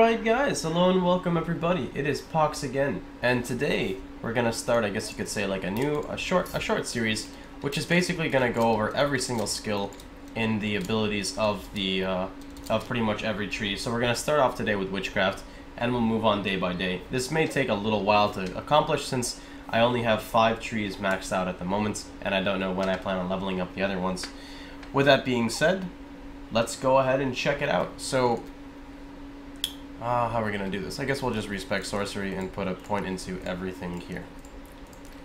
Alright guys, hello and welcome everybody. It is Pohx again, and today we're gonna start, I guess you could say, like a short series, which is basically gonna go over every single skill in the abilities of pretty much every tree. So we're gonna start off today with Witchcraft, and we'll move on day by day. This may take a little while to accomplish since I only have 5 trees maxed out at the moment, and I don't know when I plan on leveling up the other ones. With that being said, let's go ahead and check it out. So how are we going to do this? I guess we'll just respec sorcery and put a point into everything here.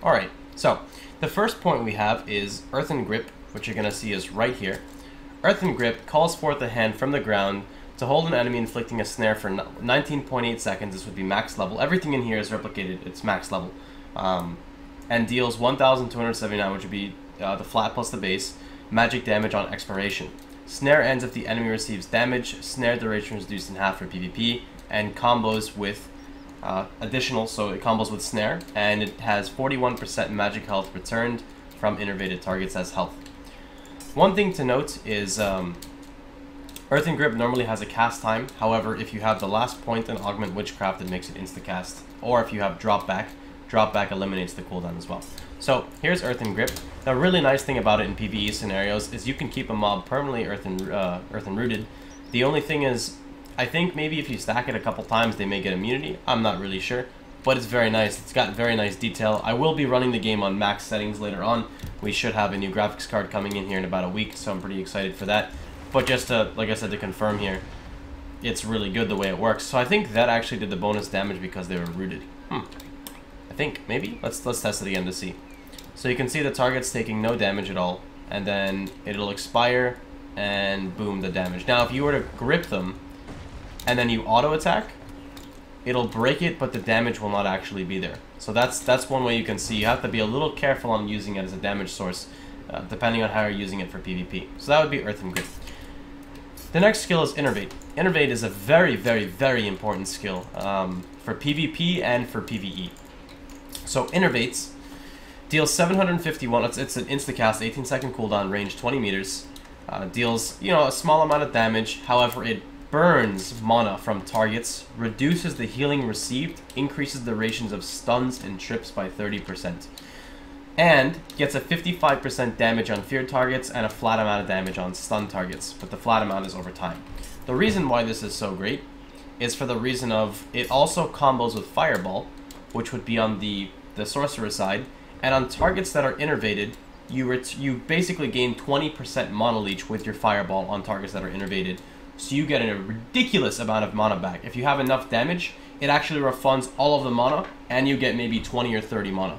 Alright, so the first point we have is Earthen Grip, which you're going to see is right here. Earthen Grip calls forth a hand from the ground to hold an enemy inflicting a snare for 19.8 seconds. This would be max level. Everything in here is replicated. It's max level. And deals 1,279, which would be the flat plus the base, magic damage on expiration. Snare ends if the enemy receives damage. Snare duration is reduced in half for PvP, and combos with additional, so it combos with Snare, and it has 41% magic health returned from innervated targets as health. One thing to note is Earthen Grip normally has a cast time. However, if you have the last point in Augment Witchcraft, it makes it insta-cast. Or if you have Drop Back eliminates the cooldown as well. So here's Earthen Grip. The really nice thing about it in PvE scenarios is you can keep a mob permanently earthen rooted. The only thing is, I think maybe if you stack it a couple times they may get immunity. I'm not really sure, but it's very nice. It's got very nice detail. I will be running the game on max settings later on. We should have a new graphics card coming in here in about a week, so I'm pretty excited for that. But just to, like I said, to confirm here, it's really good the way it works. So I think that actually did the bonus damage because they were rooted. I think, maybe? Let's test it again to see. So you can see the target's taking no damage at all, and then it'll expire, and boom, the damage. Now, if you were to grip them, and then you auto-attack, it'll break it, but the damage will not actually be there. So that's one way you can see. You have to be a little careful on using it as a damage source, depending on how you're using it for PvP. So that would be Earthen Grip. The next skill is Innervate. Innervate is a very, very, very important skill for PvP and for PvE. So Innervates deals 751, it's an insta-cast, 18-second cooldown, range 20 meters. Deals, a small amount of damage. However, it burns mana from targets, reduces the healing received, increases the durations of stuns and trips by 30%. And gets a 55% damage on feared targets and a flat amount of damage on stun targets, but the flat amount is over time. The reason why this is so great is for the reason of it also combos with Fireball, which would be on the sorcerer side, and on targets that are innervated, you basically gain 20% mana leech with your Fireball on targets that are innervated, so you get a ridiculous amount of mana back. If you have enough damage, it actually refunds all of the mana, and you get maybe 20 or 30 mana.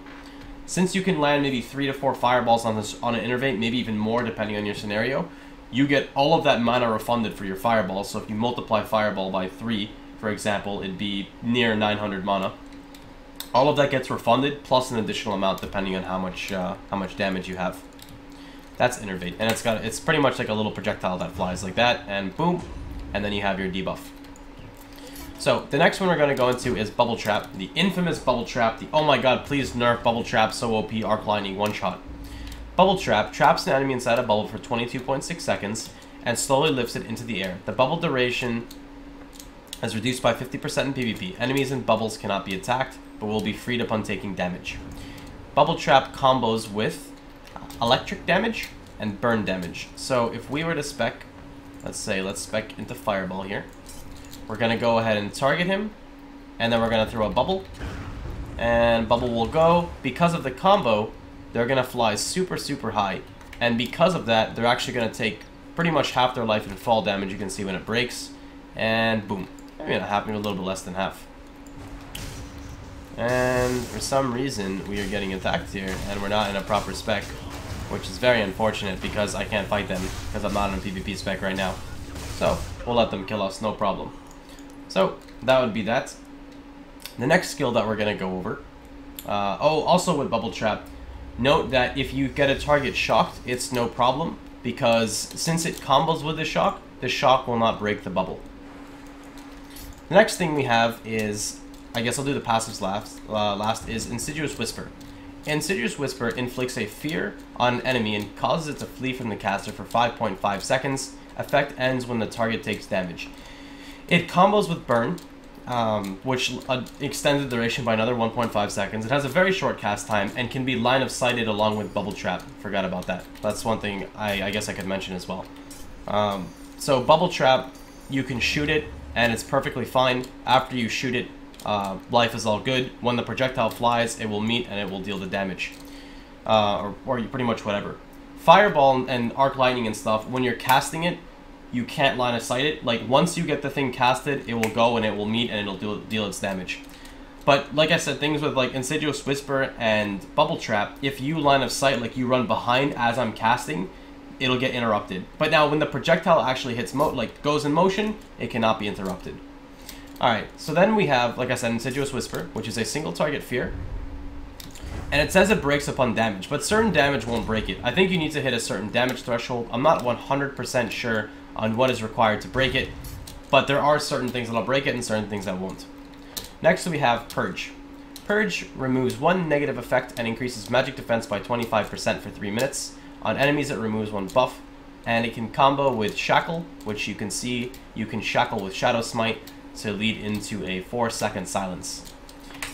Since you can land maybe 3 to 4 Fireballs on an innervate, maybe even more depending on your scenario, you get all of that mana refunded for your Fireball. So if you multiply Fireball by 3, for example, it'd be near 900 mana. All of that gets refunded, plus an additional amount depending on how much damage you have. That's Innervate, and it's pretty much like a little projectile that flies like that, and boom, and then you have your debuff. So the next one we're going to go into is Bubble Trap, the infamous Bubble Trap. Oh my god, please nerf Bubble Trap, so OP, Arc Lightning, one shot. Bubble Trap traps an enemy inside a bubble for 22.6 seconds and slowly lifts it into the air. The bubble duration is reduced by 50% in PvP. Enemies in bubbles cannot be attacked, but will be freed upon taking damage. Bubble Trap combos with electric damage and burn damage. So if we were to spec, let's spec into Fireball here. We're going to go ahead and target him, and then we're going to throw a bubble, and bubble will go. Because of the combo, they're going to fly super, super high, and because of that, they're actually going to take pretty much half their life in fall damage. You can see when it breaks, and boom. Maybe not half, maybe a little bit less than half. And for some reason, we are getting attacked here, and we're not in a proper spec, which is very unfortunate because I can't fight them because I'm not in a PvP spec right now. So we'll let them kill us, no problem. So that would be that. The next skill that we're going to go over, also with Bubble Trap, note that if you get a target shocked, it's no problem, because since it combos with the shock will not break the bubble. The next thing we have is, I guess I'll do the passives last, is Insidious Whisper. Insidious Whisper inflicts a fear on an enemy and causes it to flee from the caster for 5.5 seconds. Effect ends when the target takes damage. It combos with Burn, which extends the duration by another 1.5 seconds. It has a very short cast time and can be line of sighted along with Bubble Trap. Forgot about that. That's one thing I guess I could mention as well. So Bubble Trap, you can shoot it and it's perfectly fine. After you shoot it, life is all good. When the projectile flies, it will meet and it will deal the damage. Or pretty much whatever. Fireball and Arc Lightning and stuff, when you're casting it, you can't line of sight it. Like, once you get the thing casted, it will go and it will meet and it'll deal its damage. But, like I said, things with, like, Insidious Whisper and Bubble Trap, if you line of sight, like, you run behind as I'm casting, it'll get interrupted. But now, when the projectile actually hits, goes in motion, it cannot be interrupted. Alright, so then we have, like I said, Insidious Whisper, which is a single target fear. And it says it breaks upon damage, but certain damage won't break it. I think you need to hit a certain damage threshold. I'm not 100% sure on what is required to break it, but there are certain things that'll break it and certain things that won't. Next we have Purge. Purge removes one negative effect and increases magic defense by 25% for 3 minutes. On enemies it removes one buff, and it can combo with Shackle, which you can see you can shackle with Shadow Smite to lead into a 4-second silence.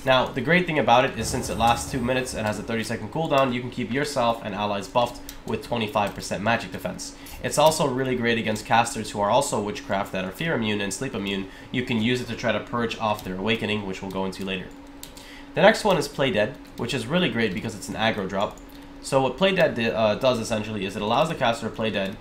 Now, the great thing about it is since it lasts 2 minutes and has a 30-second cooldown, you can keep yourself and allies buffed with 25% magic defense. It's also really great against casters who are also Witchcraft that are fear immune and sleep immune. You can use it to try to purge off their awakening, which we'll go into later. The next one is Play Dead, which is really great because it's an aggro drop. So what Play Dead does essentially is it allows the caster to play dead.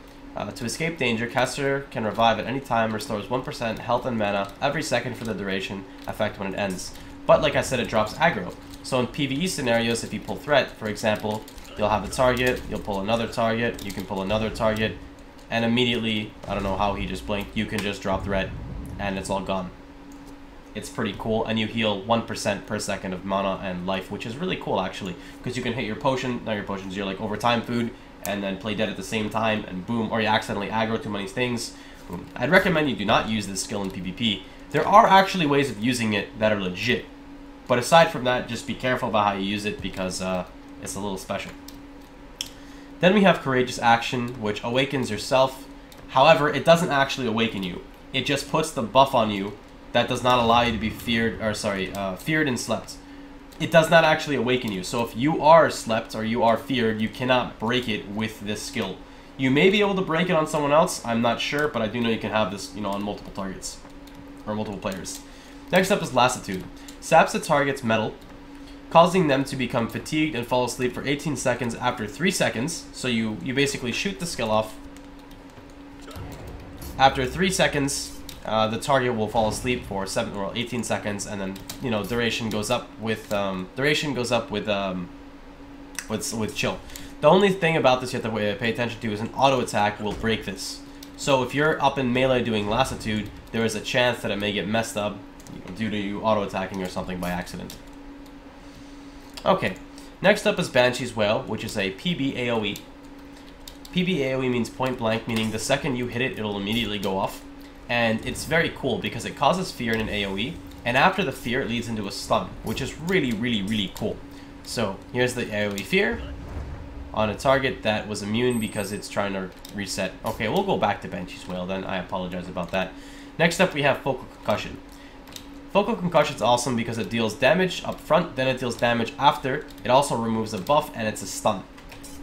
To escape danger, caster can revive at any time, restores 1% health and mana every second for the duration effect when it ends. But like I said, it drops aggro. So in PvE scenarios, if you pull threat, for example, you'll have a target, you'll pull another target, you can pull another target, and immediately, I don't know how he just blinked, you can just drop threat, and it's all gone. It's pretty cool, and you heal 1% per second of mana and life, which is really cool actually, because you can hit your potion, not your potions, your like overtime food, and then play dead at the same time, and boom, or you accidentally aggro too many things. Boom. I'd recommend you do not use this skill in PvP. There are actually ways of using it that are legit. But aside from that, just be careful about how you use it because it's a little special. Then we have Courageous Action, which awakens yourself. However, it doesn't actually awaken you. It just puts the buff on you that does not allow you to be feared and slept. It does not actually awaken you. So if you are slept or you are feared, you cannot break it with this skill. You may be able to break it on someone else. I'm not sure, but I do know you can have this, on multiple targets or multiple players. Next up is Lassitude. Saps the target's metal, causing them to become fatigued and fall asleep for 18 seconds after 3 seconds. So you basically shoot the skill off. After 3 seconds, the target will fall asleep for 18 seconds, and then duration goes up with chill. The only thing about this you have to pay attention to is an auto attack will break this. So if you're up in melee doing Lassitude, there is a chance that it may get messed up due to you auto-attacking or something by accident. Okay, next up is Banshee's Wail, which is a PB AoE. PB AoE means point blank, meaning the second you hit it, it'll immediately go off. And it's very cool because it causes fear in an AoE, and after the fear, it leads into a stun, which is really, really, really cool. So, here's the AoE fear on a target that was immune because it's trying to reset. Okay, we'll go back to Banshee's Wail then. I apologize about that. Next up, we have Focal Concussion. Focal Concussion is awesome because it deals damage up front, then it deals damage after. It also removes a buff, and it's a stun.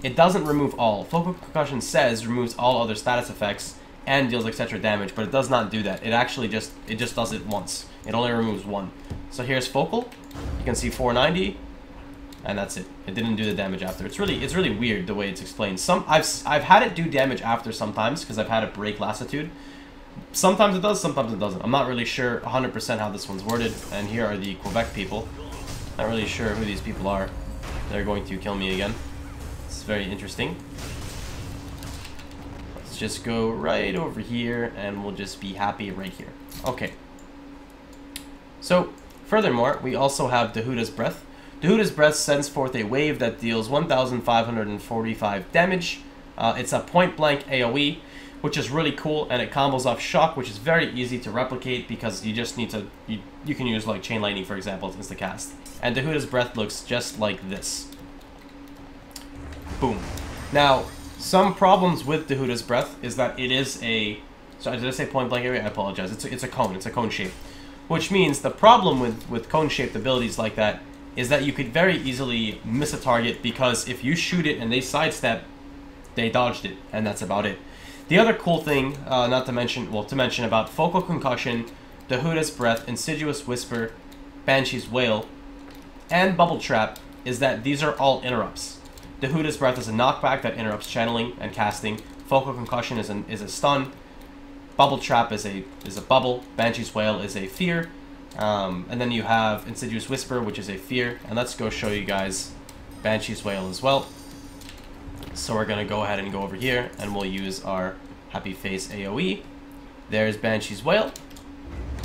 It doesn't remove all. Focal Concussion says removes all other status effects and deals etc. damage, but it does not do that. It actually just does it once. It only removes one. So here's Focal. You can see 490, and that's it. It didn't do the damage after. It's really weird the way it's explained. I've had it do damage after sometimes because I've had it break Lassitude. Sometimes it does, sometimes it doesn't. I'm not really sure 100% how this one's worded. And here are the Quebec people. Not really sure who these people are. They're going to kill me again. It's very interesting. Let's just go right over here and we'll just be happy right here. Okay. So, furthermore, we also have Dahuda's Breath. Dahuda's Breath sends forth a wave that deals 1,545 damage. It's a point-blank AoE, which is really cool, and it combos off Shock, which is very easy to replicate because you just need to, you can use like Chain Lightning, for example, to insta-cast. And Dahuda's Breath looks just like this. Boom. Now, some problems with Dahuda's Breath is that it is a, so did I say point blank area? I apologize. It's a cone shape. Which means the problem with cone-shaped abilities like that is that you could very easily miss a target, because if you shoot it and they sidestep, they dodged it, and that's about it. The other cool thing, to mention about Focal Concussion, Dahuda's Breath, Insidious Whisper, Banshee's Wail, and Bubble Trap is that these are all interrupts. Dahuda's Breath is a knockback that interrupts channeling and casting. Focal Concussion is a stun. Bubble Trap is a bubble. Banshee's Wail is a fear. And then you have Insidious Whisper, which is a fear. And let's go show you guys Banshee's Wail as well. So we're going to go ahead and go over here, and we'll use our Happy Face AoE. There's Banshee's Wail.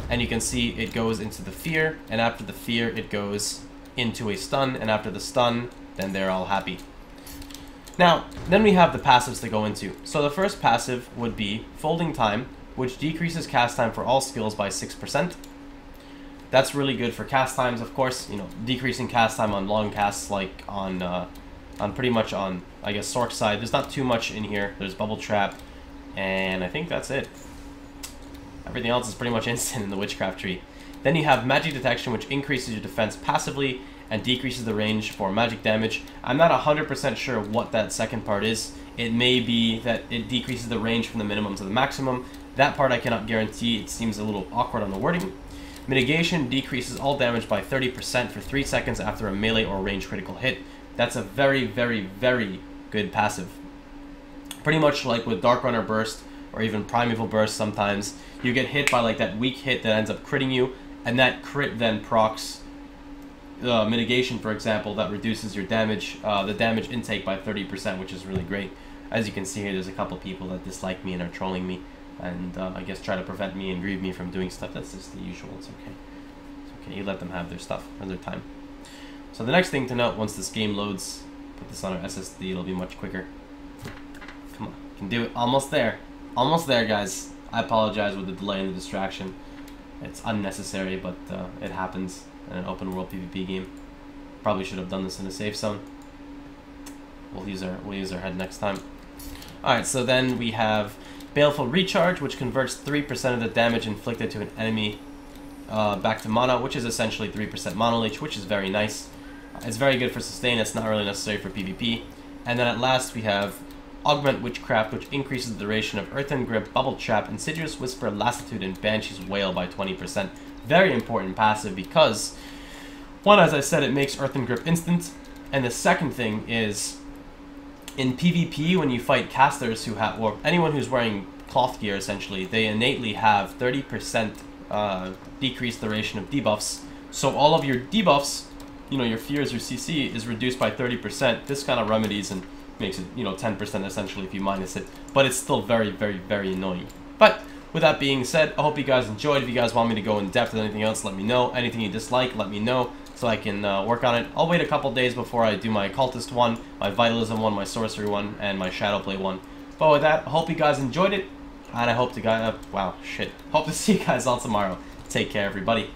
And you can see it goes into the fear, and after the fear it goes into a stun, and after the stun, then they're all happy. Now, then we have the passives to go into. So the first passive would be Folding Time, which decreases cast time for all skills by 6%. That's really good for cast times, of course. You know, decreasing cast time on long casts, like on pretty much on, I guess, Sork's side. There's not too much in here. There's Bubble Trap, and I think that's it. Everything else is pretty much instant in the Witchcraft tree. Then you have Magic Detection, which increases your defense passively and decreases the range for magic damage. I'm not 100% sure what that second part is. It may be that it decreases the range from the minimum to the maximum. That part I cannot guarantee. It seems a little awkward on the wording. Mitigation decreases all damage by 30% for 3 seconds after a melee or range critical hit. That's a very, very, very good passive. Pretty much like with Dark Runner Burst, or even Primeval Burst sometimes, you get hit by like that weak hit that ends up critting you, and that crit then procs mitigation, for example, that reduces your damage, the damage intake by 30%, which is really great. As you can see here, there's a couple people that dislike me and are trolling me, and I guess try to prevent me and grieve me from doing stuff. That's just the usual. It's okay. It's okay. You let them have their stuff or their time. So the next thing to note, once this game loads, put this on our SSD, it'll be much quicker. Come on, you can do it. Almost there. Almost there, guys. I apologize with the delay and the distraction. It's unnecessary, but it happens in an open world PvP game. Probably should have done this in a safe zone. We'll use our head next time. Alright, so then we have Baleful Recharge, which converts 3% of the damage inflicted to an enemy back to mana, which is essentially 3% Mono Leech, which is very nice. It's very good for sustain. It's not really necessary for PvP. And then at last we have Augment Witchcraft, which increases the duration of Earthen Grip, Bubble Trap, Insidious Whisper, Lassitude, and Banshee's Wail by 20%. Very important passive because, one, as I said, it makes Earthen Grip instant, and the second thing is, in PvP, when you fight casters who have, or anyone who's wearing cloth gear essentially, they innately have 30% decreased duration of debuffs. So all of your debuffs, you know, your fears, your CC is reduced by 30%. This kind of remedies and makes it, you know, 10% essentially if you minus it. But it's still very, very, very annoying. But with that being said, I hope you guys enjoyed. If you guys want me to go in depth with anything else, let me know. Anything you dislike, let me know so I can work on it. I'll wait a couple days before I do my Occultist one, my Vitalism one, my Sorcery one, and my Shadowplay one. But with that, I hope you guys enjoyed it. And I hope to hope to see you guys all tomorrow. Take care, everybody.